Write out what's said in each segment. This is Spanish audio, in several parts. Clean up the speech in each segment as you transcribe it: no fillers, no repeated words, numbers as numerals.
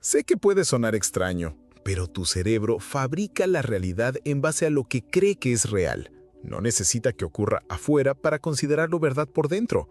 Sé que puede sonar extraño, pero tu cerebro fabrica la realidad en base a lo que cree que es real. No necesita que ocurra afuera para considerarlo verdad por dentro.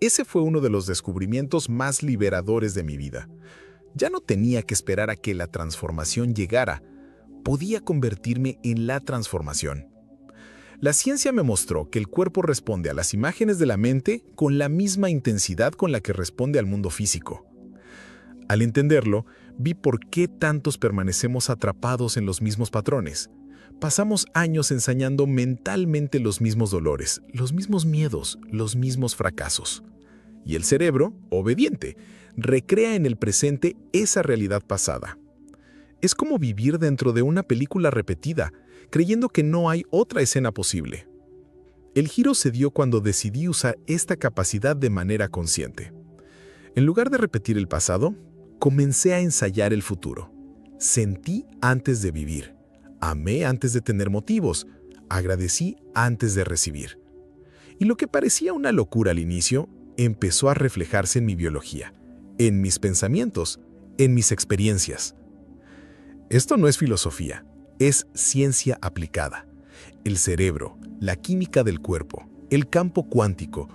Ese fue uno de los descubrimientos más liberadores de mi vida. Ya no tenía que esperar a que la transformación llegara. Podía convertirme en la transformación. La ciencia me mostró que el cuerpo responde a las imágenes de la mente con la misma intensidad con la que responde al mundo físico. Al entenderlo, vi por qué tantos permanecemos atrapados en los mismos patrones. Pasamos años ensayando mentalmente los mismos dolores, los mismos miedos, los mismos fracasos. Y el cerebro, obediente, recrea en el presente esa realidad pasada. Es como vivir dentro de una película repetida, creyendo que no hay otra escena posible. El giro se dio cuando decidí usar esta capacidad de manera consciente. En lugar de repetir el pasado, comencé a ensayar el futuro. Sentí antes de vivir, amé antes de tener motivos, agradecí antes de recibir. Y lo que parecía una locura al inicio, empezó a reflejarse en mi biología, en mis pensamientos, en mis experiencias. Esto no es filosofía, es ciencia aplicada. El cerebro, la química del cuerpo, el campo cuántico,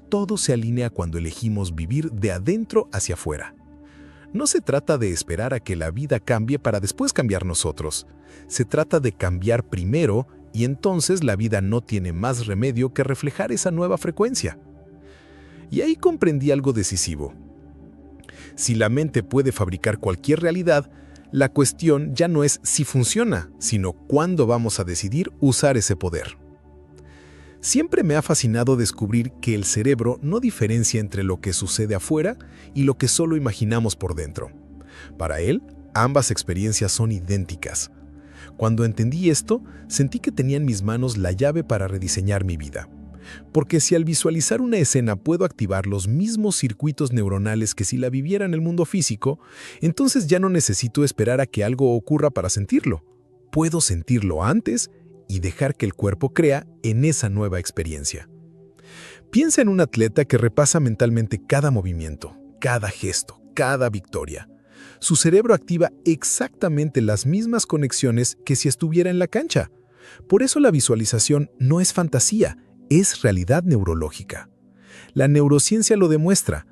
todo se alinea cuando elegimos vivir de adentro hacia afuera. No se trata de esperar a que la vida cambie para después cambiar nosotros. Se trata de cambiar primero y entonces la vida no tiene más remedio que reflejar esa nueva frecuencia. Y ahí comprendí algo decisivo. Si la mente puede fabricar cualquier realidad, la cuestión ya no es si funciona, sino cuándo vamos a decidir usar ese poder. Siempre me ha fascinado descubrir que el cerebro no diferencia entre lo que sucede afuera y lo que solo imaginamos por dentro. Para él, ambas experiencias son idénticas. Cuando entendí esto, sentí que tenía en mis manos la llave para rediseñar mi vida. Porque si al visualizar una escena puedo activar los mismos circuitos neuronales que si la viviera en el mundo físico, entonces ya no necesito esperar a que algo ocurra para sentirlo. Puedo sentirlo antes y dejar que el cuerpo crea en esa nueva experiencia. Piensa en un atleta que repasa mentalmente cada movimiento, cada gesto, cada victoria. Su cerebro activa exactamente las mismas conexiones que si estuviera en la cancha. Por eso la visualización no es fantasía, es realidad neurológica. La neurociencia lo demuestra.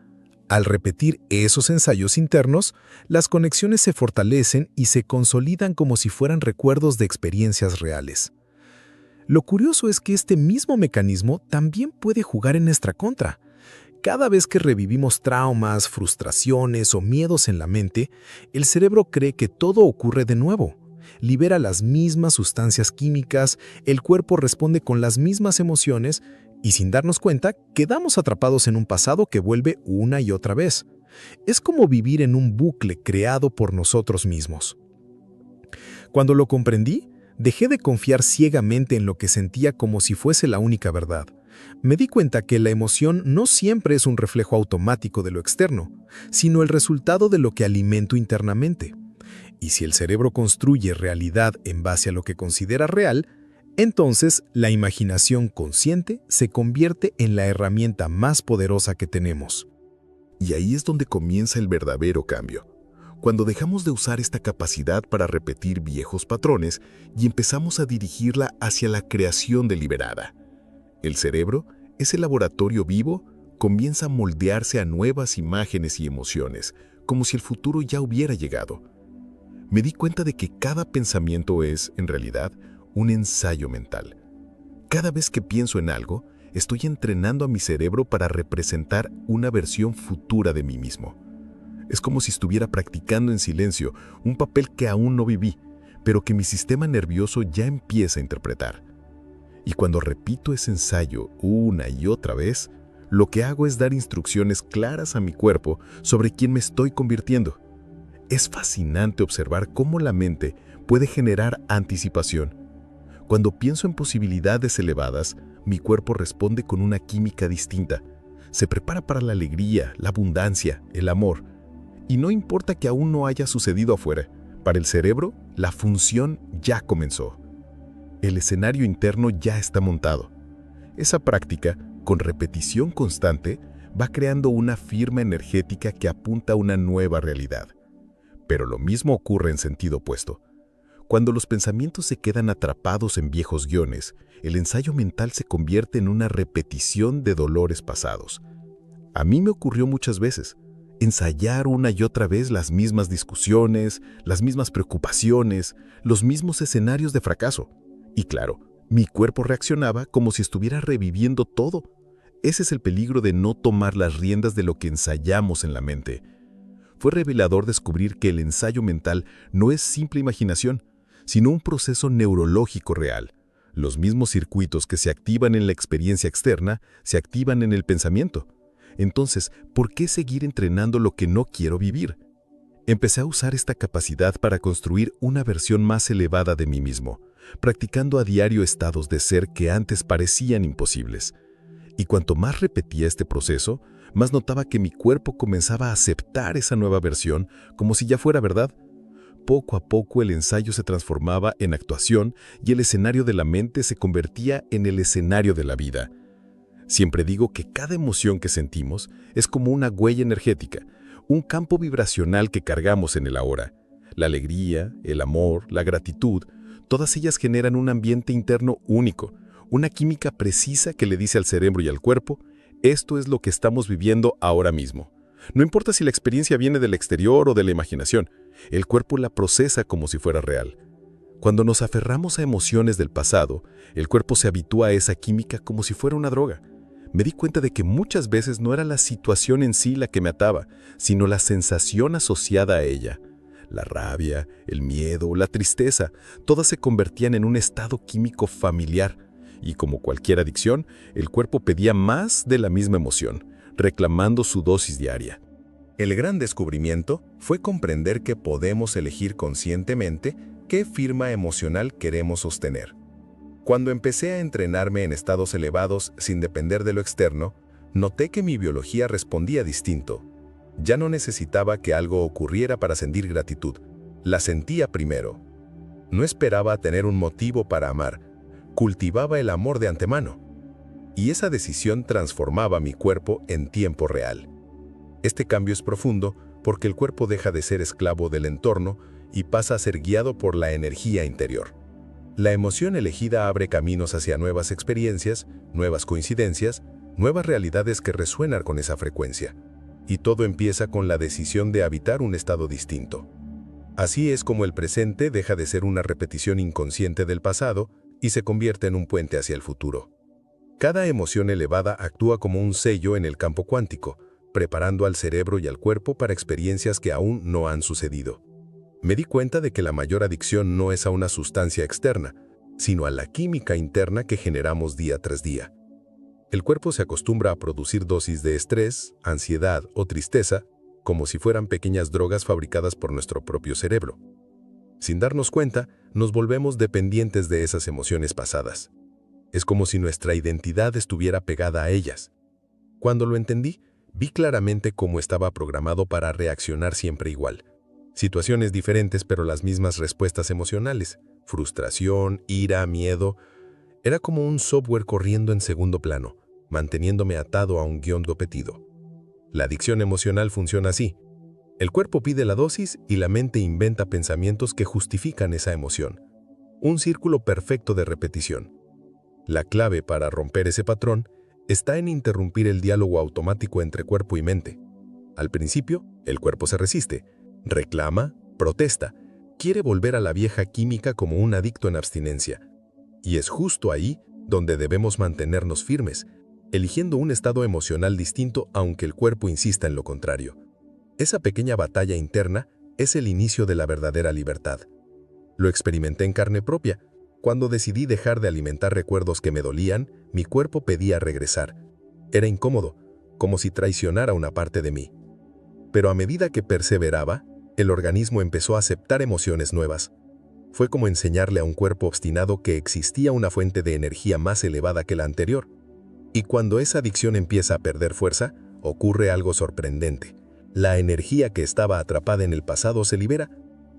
Al repetir esos ensayos internos, las conexiones se fortalecen y se consolidan como si fueran recuerdos de experiencias reales. Lo curioso es que este mismo mecanismo también puede jugar en nuestra contra. Cada vez que revivimos traumas, frustraciones o miedos en la mente, el cerebro cree que todo ocurre de nuevo. Libera las mismas sustancias químicas, el cuerpo responde con las mismas emociones y sin darnos cuenta, quedamos atrapados en un pasado que vuelve una y otra vez. Es como vivir en un bucle creado por nosotros mismos. Cuando lo comprendí, dejé de confiar ciegamente en lo que sentía como si fuese la única verdad. Me di cuenta que la emoción no siempre es un reflejo automático de lo externo, sino el resultado de lo que alimento internamente. Y si el cerebro construye realidad en base a lo que considera real, entonces la imaginación consciente se convierte en la herramienta más poderosa que tenemos. Y ahí es donde comienza el verdadero cambio. Cuando dejamos de usar esta capacidad para repetir viejos patrones y empezamos a dirigirla hacia la creación deliberada. El cerebro, ese laboratorio vivo, comienza a moldearse a nuevas imágenes y emociones, como si el futuro ya hubiera llegado. Me di cuenta de que cada pensamiento es, en realidad, un ensayo mental. Cada vez que pienso en algo, estoy entrenando a mi cerebro para representar una versión futura de mí mismo. Es como si estuviera practicando en silencio un papel que aún no viví, pero que mi sistema nervioso ya empieza a interpretar. Y cuando repito ese ensayo una y otra vez, lo que hago es dar instrucciones claras a mi cuerpo sobre quién me estoy convirtiendo. Es fascinante observar cómo la mente puede generar anticipación. Cuando pienso en posibilidades elevadas, mi cuerpo responde con una química distinta. Se prepara para la alegría, la abundancia, el amor. Y no importa que aún no haya sucedido afuera, para el cerebro, la función ya comenzó. El escenario interno ya está montado. Esa práctica, con repetición constante, va creando una firma energética que apunta a una nueva realidad. Pero lo mismo ocurre en sentido opuesto. Cuando los pensamientos se quedan atrapados en viejos guiones, el ensayo mental se convierte en una repetición de dolores pasados. A mí me ocurrió muchas veces ensayar una y otra vez las mismas discusiones, las mismas preocupaciones, los mismos escenarios de fracaso. Y claro, mi cuerpo reaccionaba como si estuviera reviviendo todo. Ese es el peligro de no tomar las riendas de lo que ensayamos en la mente. Fue revelador descubrir que el ensayo mental no es simple imaginación, sino un proceso neurológico real. Los mismos circuitos que se activan en la experiencia externa se activan en el pensamiento. Entonces, ¿por qué seguir entrenando lo que no quiero vivir? Empecé a usar esta capacidad para construir una versión más elevada de mí mismo, practicando a diario estados de ser que antes parecían imposibles. Y cuanto más repetía este proceso, más notaba que mi cuerpo comenzaba a aceptar esa nueva versión como si ya fuera verdad. Poco a poco el ensayo se transformaba en actuación y el escenario de la mente se convertía en el escenario de la vida. Siempre digo que cada emoción que sentimos es como una huella energética, un campo vibracional que cargamos en el ahora. La alegría, el amor, la gratitud, todas ellas generan un ambiente interno único, una química precisa que le dice al cerebro y al cuerpo, esto es lo que estamos viviendo ahora mismo. No importa si la experiencia viene del exterior o de la imaginación, el cuerpo la procesa como si fuera real. Cuando nos aferramos a emociones del pasado, el cuerpo se habitúa a esa química como si fuera una droga. Me di cuenta de que muchas veces no era la situación en sí la que me ataba, sino la sensación asociada a ella. La rabia, el miedo, la tristeza, todas se convertían en un estado químico familiar. Y como cualquier adicción, el cuerpo pedía más de la misma emoción, reclamando su dosis diaria. El gran descubrimiento fue comprender que podemos elegir conscientemente qué firma emocional queremos sostener. Cuando empecé a entrenarme en estados elevados sin depender de lo externo, noté que mi biología respondía distinto. Ya no necesitaba que algo ocurriera para sentir gratitud. La sentía primero. No esperaba tener un motivo para amar. Cultivaba el amor de antemano. Y esa decisión transformaba mi cuerpo en tiempo real. Este cambio es profundo porque el cuerpo deja de ser esclavo del entorno y pasa a ser guiado por la energía interior. La emoción elegida abre caminos hacia nuevas experiencias, nuevas coincidencias, nuevas realidades que resuenan con esa frecuencia. Y todo empieza con la decisión de habitar un estado distinto. Así es como el presente deja de ser una repetición inconsciente del pasado y se convierte en un puente hacia el futuro. Cada emoción elevada actúa como un sello en el campo cuántico, preparando al cerebro y al cuerpo para experiencias que aún no han sucedido. Me di cuenta de que la mayor adicción no es a una sustancia externa, sino a la química interna que generamos día tras día. El cuerpo se acostumbra a producir dosis de estrés, ansiedad o tristeza, como si fueran pequeñas drogas fabricadas por nuestro propio cerebro. Sin darnos cuenta, nos volvemos dependientes de esas emociones pasadas. Es como si nuestra identidad estuviera pegada a ellas. Cuando lo entendí, vi claramente cómo estaba programado para reaccionar siempre igual. Situaciones diferentes pero las mismas respuestas emocionales, frustración, ira, miedo. Era como un software corriendo en segundo plano, manteniéndome atado a un guión repetido. La adicción emocional funciona así. El cuerpo pide la dosis y la mente inventa pensamientos que justifican esa emoción. Un círculo perfecto de repetición. La clave para romper ese patrón está en interrumpir el diálogo automático entre cuerpo y mente. Al principio, el cuerpo se resiste, reclama, protesta, quiere volver a la vieja química como un adicto en abstinencia. Y es justo ahí donde debemos mantenernos firmes, eligiendo un estado emocional distinto aunque el cuerpo insista en lo contrario. Esa pequeña batalla interna es el inicio de la verdadera libertad. Lo experimenté en carne propia. Cuando decidí dejar de alimentar recuerdos que me dolían, mi cuerpo pedía regresar. Era incómodo, como si traicionara una parte de mí. Pero a medida que perseveraba, el organismo empezó a aceptar emociones nuevas. Fue como enseñarle a un cuerpo obstinado que existía una fuente de energía más elevada que la anterior. Y cuando esa adicción empieza a perder fuerza, ocurre algo sorprendente. La energía que estaba atrapada en el pasado se libera,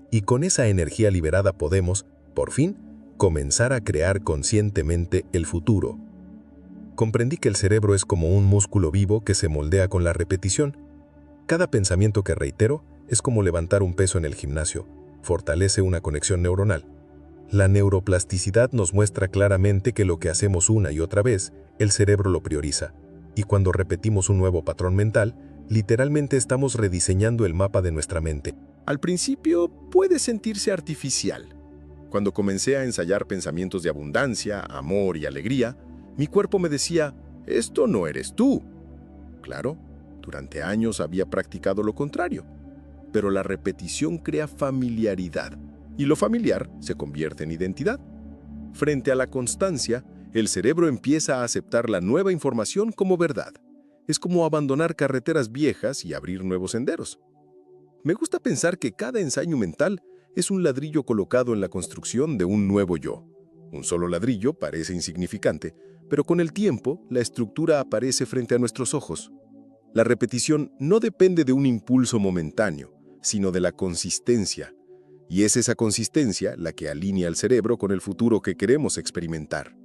y con esa energía liberada podemos, por fin, comenzar a crear conscientemente el futuro. Comprendí que el cerebro es como un músculo vivo que se moldea con la repetición. Cada pensamiento que reitero Es como levantar un peso en el gimnasio, fortalece una conexión neuronal. La neuroplasticidad nos muestra claramente que lo que hacemos una y otra vez, el cerebro lo prioriza. Y cuando repetimos un nuevo patrón mental, literalmente estamos rediseñando el mapa de nuestra mente. Al principio puede sentirse artificial. Cuando comencé a ensayar pensamientos de abundancia, amor y alegría, mi cuerpo me decía, esto no eres tú. Claro, durante años había practicado lo contrario, pero la repetición crea familiaridad, y lo familiar se convierte en identidad. Frente a la constancia, el cerebro empieza a aceptar la nueva información como verdad. Es como abandonar carreteras viejas y abrir nuevos senderos. Me gusta pensar que cada ensayo mental es un ladrillo colocado en la construcción de un nuevo yo. Un solo ladrillo parece insignificante, pero con el tiempo la estructura aparece frente a nuestros ojos. La repetición no depende de un impulso momentáneo, sino de la consistencia. Y es esa consistencia la que alinea al cerebro con el futuro que queremos experimentar.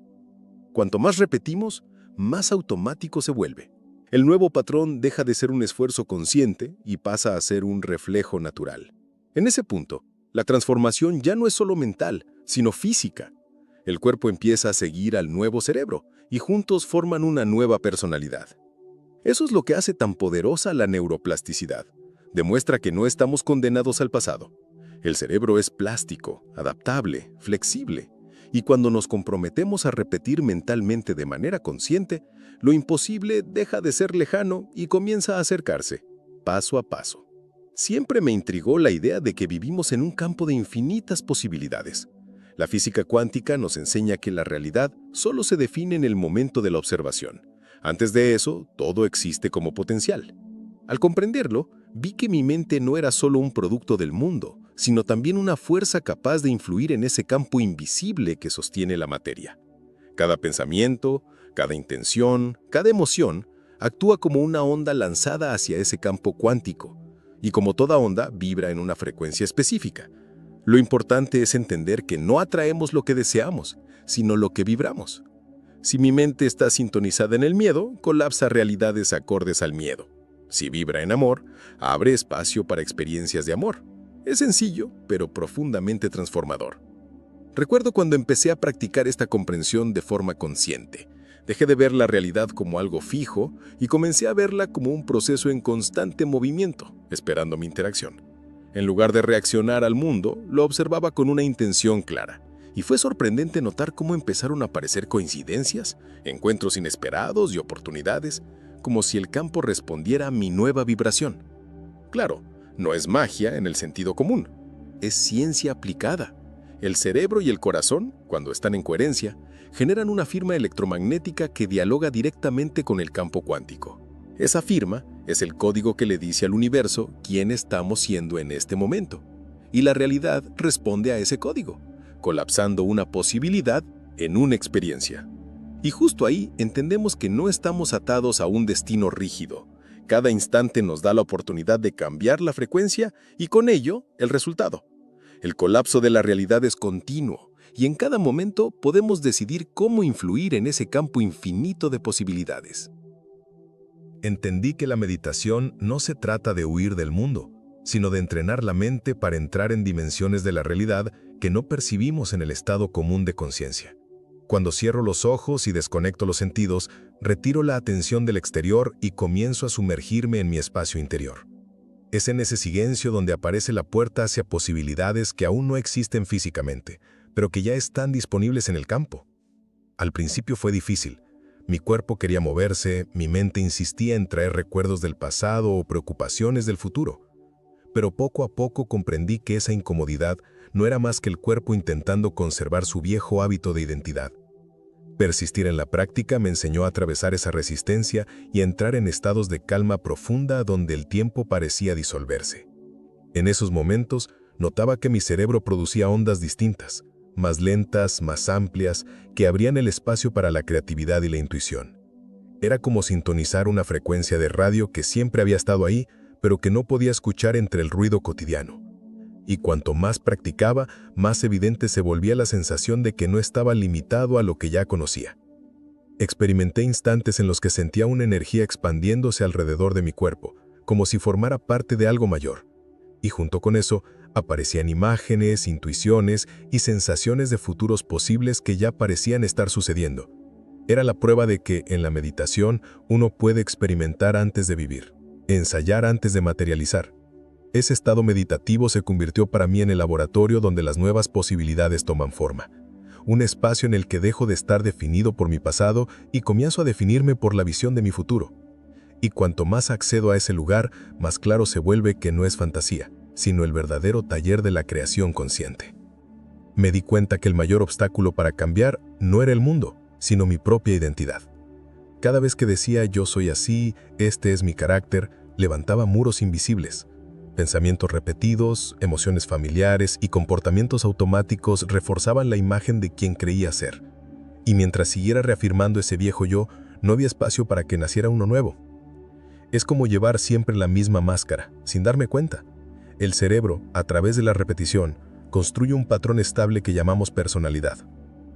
Cuanto más repetimos, más automático se vuelve. El nuevo patrón deja de ser un esfuerzo consciente y pasa a ser un reflejo natural. En ese punto, la transformación ya no es solo mental, sino física. El cuerpo empieza a seguir al nuevo cerebro y juntos forman una nueva personalidad. Eso es lo que hace tan poderosa la neuroplasticidad. Demuestra que no estamos condenados al pasado. El cerebro es plástico, adaptable, flexible. Y cuando nos comprometemos a repetir mentalmente de manera consciente, lo imposible deja de ser lejano y comienza a acercarse, paso a paso. Siempre me intrigó la idea de que vivimos en un campo de infinitas posibilidades. La física cuántica nos enseña que la realidad solo se define en el momento de la observación. Antes de eso, todo existe como potencial. Al comprenderlo, vi que mi mente no era solo un producto del mundo, sino también una fuerza capaz de influir en ese campo invisible que sostiene la materia. Cada pensamiento, cada intención, cada emoción, actúa como una onda lanzada hacia ese campo cuántico, y como toda onda, vibra en una frecuencia específica. Lo importante es entender que no atraemos lo que deseamos, sino lo que vibramos. Si mi mente está sintonizada en el miedo, colapsa realidades acordes al miedo. Si vibra en amor, abre espacio para experiencias de amor. Es sencillo, pero profundamente transformador. Recuerdo cuando empecé a practicar esta comprensión de forma consciente. Dejé de ver la realidad como algo fijo y comencé a verla como un proceso en constante movimiento, esperando mi interacción. En lugar de reaccionar al mundo, lo observaba con una intención clara. Y fue sorprendente notar cómo empezaron a aparecer coincidencias, encuentros inesperados y oportunidades, como si el campo respondiera a mi nueva vibración. Claro, no es magia en el sentido común, es ciencia aplicada. El cerebro y el corazón, cuando están en coherencia, generan una firma electromagnética que dialoga directamente con el campo cuántico. Esa firma es el código que le dice al universo quién estamos siendo en este momento. Y la realidad responde a ese código, colapsando una posibilidad en una experiencia. Y justo ahí entendemos que no estamos atados a un destino rígido. Cada instante nos da la oportunidad de cambiar la frecuencia y con ello el resultado. El colapso de la realidad es continuo y en cada momento podemos decidir cómo influir en ese campo infinito de posibilidades. Entendí que la meditación no se trata de huir del mundo, sino de entrenar la mente para entrar en dimensiones de la realidad que no percibimos en el estado común de conciencia. Cuando cierro los ojos y desconecto los sentidos, retiro la atención del exterior y comienzo a sumergirme en mi espacio interior. Es en ese silencio donde aparece la puerta hacia posibilidades que aún no existen físicamente, pero que ya están disponibles en el campo. Al principio fue difícil. Mi cuerpo quería moverse, mi mente insistía en traer recuerdos del pasado o preocupaciones del futuro. Pero poco a poco comprendí que esa incomodidad no era más que el cuerpo intentando conservar su viejo hábito de identidad. Persistir en la práctica me enseñó a atravesar esa resistencia y a entrar en estados de calma profunda donde el tiempo parecía disolverse. En esos momentos notaba que mi cerebro producía ondas distintas, más lentas, más amplias, que abrían el espacio para la creatividad y la intuición. Era como sintonizar una frecuencia de radio que siempre había estado ahí, pero que no podía escuchar entre el ruido cotidiano. Y cuanto más practicaba, más evidente se volvía la sensación de que no estaba limitado a lo que ya conocía. Experimenté instantes en los que sentía una energía expandiéndose alrededor de mi cuerpo, como si formara parte de algo mayor. Y junto con eso, aparecían imágenes, intuiciones y sensaciones de futuros posibles que ya parecían estar sucediendo. Era la prueba de que, en la meditación, uno puede experimentar antes de vivir, ensayar antes de materializar. Ese estado meditativo se convirtió para mí en el laboratorio donde las nuevas posibilidades toman forma. Un espacio en el que dejo de estar definido por mi pasado y comienzo a definirme por la visión de mi futuro. Y cuanto más accedo a ese lugar, más claro se vuelve que no es fantasía, sino el verdadero taller de la creación consciente. Me di cuenta que el mayor obstáculo para cambiar no era el mundo, sino mi propia identidad. Cada vez que decía yo soy así, este es mi carácter, levantaba muros invisibles. Pensamientos repetidos, emociones familiares y comportamientos automáticos reforzaban la imagen de quien creía ser. Y mientras siguiera reafirmando ese viejo yo, no había espacio para que naciera uno nuevo. Es como llevar siempre la misma máscara, sin darme cuenta. El cerebro, a través de la repetición, construye un patrón estable que llamamos personalidad.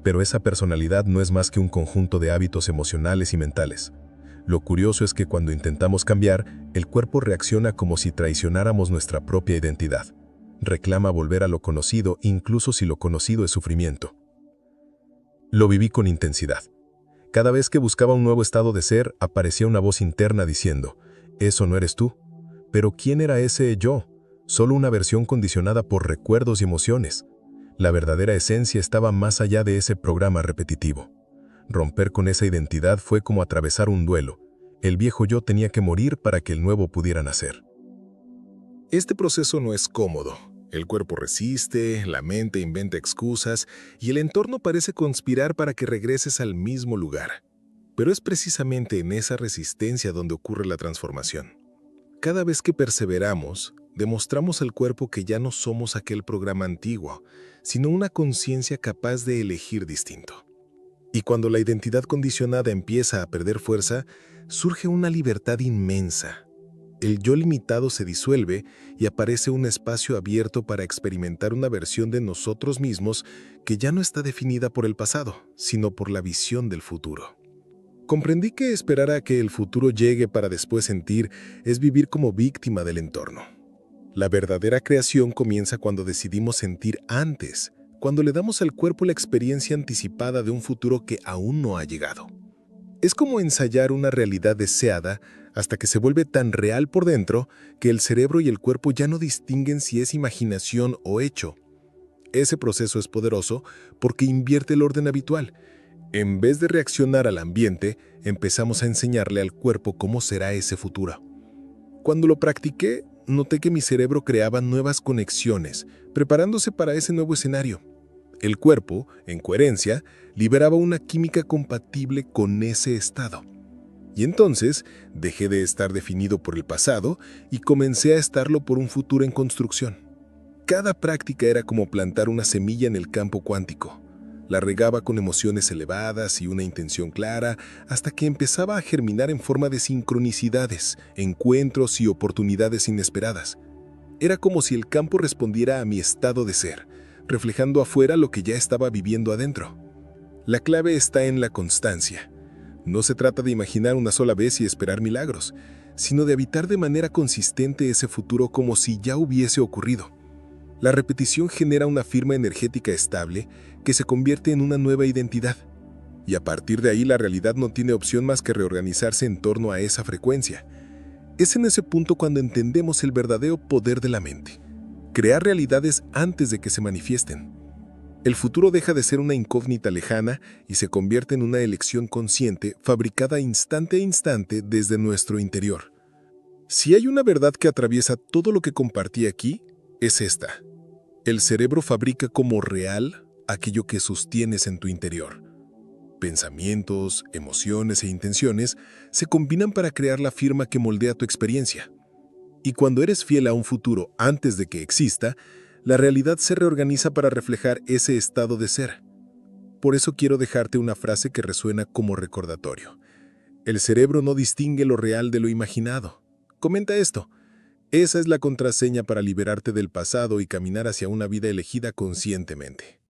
Pero esa personalidad no es más que un conjunto de hábitos emocionales y mentales. Lo curioso es que cuando intentamos cambiar, el cuerpo reacciona como si traicionáramos nuestra propia identidad. Reclama volver a lo conocido, incluso si lo conocido es sufrimiento. Lo viví con intensidad. Cada vez que buscaba un nuevo estado de ser, aparecía una voz interna diciendo, «Eso no eres tú». Pero ¿quién era ese yo? Solo una versión condicionada por recuerdos y emociones. La verdadera esencia estaba más allá de ese programa repetitivo. Romper con esa identidad fue como atravesar un duelo. El viejo yo tenía que morir para que el nuevo pudiera nacer. Este proceso no es cómodo. El cuerpo resiste, la mente inventa excusas y el entorno parece conspirar para que regreses al mismo lugar. Pero es precisamente en esa resistencia donde ocurre la transformación. Cada vez que perseveramos, demostramos al cuerpo que ya no somos aquel programa antiguo, sino una conciencia capaz de elegir distinto. Y cuando la identidad condicionada empieza a perder fuerza, surge una libertad inmensa. El yo limitado se disuelve y aparece un espacio abierto para experimentar una versión de nosotros mismos que ya no está definida por el pasado, sino por la visión del futuro. Comprendí que esperar a que el futuro llegue para después sentir es vivir como víctima del entorno. La verdadera creación comienza cuando decidimos sentir antes, cuando le damos al cuerpo la experiencia anticipada de un futuro que aún no ha llegado. Es como ensayar una realidad deseada hasta que se vuelve tan real por dentro que el cerebro y el cuerpo ya no distinguen si es imaginación o hecho. Ese proceso es poderoso porque invierte el orden habitual. En vez de reaccionar al ambiente, empezamos a enseñarle al cuerpo cómo será ese futuro. Cuando lo practiqué, noté que mi cerebro creaba nuevas conexiones, preparándose para ese nuevo escenario. El cuerpo, en coherencia, liberaba una química compatible con ese estado. Y entonces, dejé de estar definido por el pasado y comencé a estarlo por un futuro en construcción. Cada práctica era como plantar una semilla en el campo cuántico. La regaba con emociones elevadas y una intención clara hasta que empezaba a germinar en forma de sincronicidades, encuentros y oportunidades inesperadas. Era como si el campo respondiera a mi estado de ser, reflejando afuera lo que ya estaba viviendo adentro. La clave está en la constancia. No se trata de imaginar una sola vez y esperar milagros, sino de habitar de manera consistente ese futuro como si ya hubiese ocurrido. La repetición genera una firma energética estable que se convierte en una nueva identidad. Y a partir de ahí la realidad no tiene opción más que reorganizarse en torno a esa frecuencia. Es en ese punto cuando entendemos el verdadero poder de la mente. Crear realidades antes de que se manifiesten. El futuro deja de ser una incógnita lejana y se convierte en una elección consciente fabricada instante a instante desde nuestro interior. Si hay una verdad que atraviesa todo lo que compartí aquí, es esta. El cerebro fabrica como real aquello que sostienes en tu interior. Pensamientos, emociones e intenciones se combinan para crear la firma que moldea tu experiencia. Y cuando eres fiel a un futuro antes de que exista, la realidad se reorganiza para reflejar ese estado de ser. Por eso quiero dejarte una frase que resuena como recordatorio. El cerebro no distingue lo real de lo imaginado. Comenta esto. Esa es la contraseña para liberarte del pasado y caminar hacia una vida elegida conscientemente.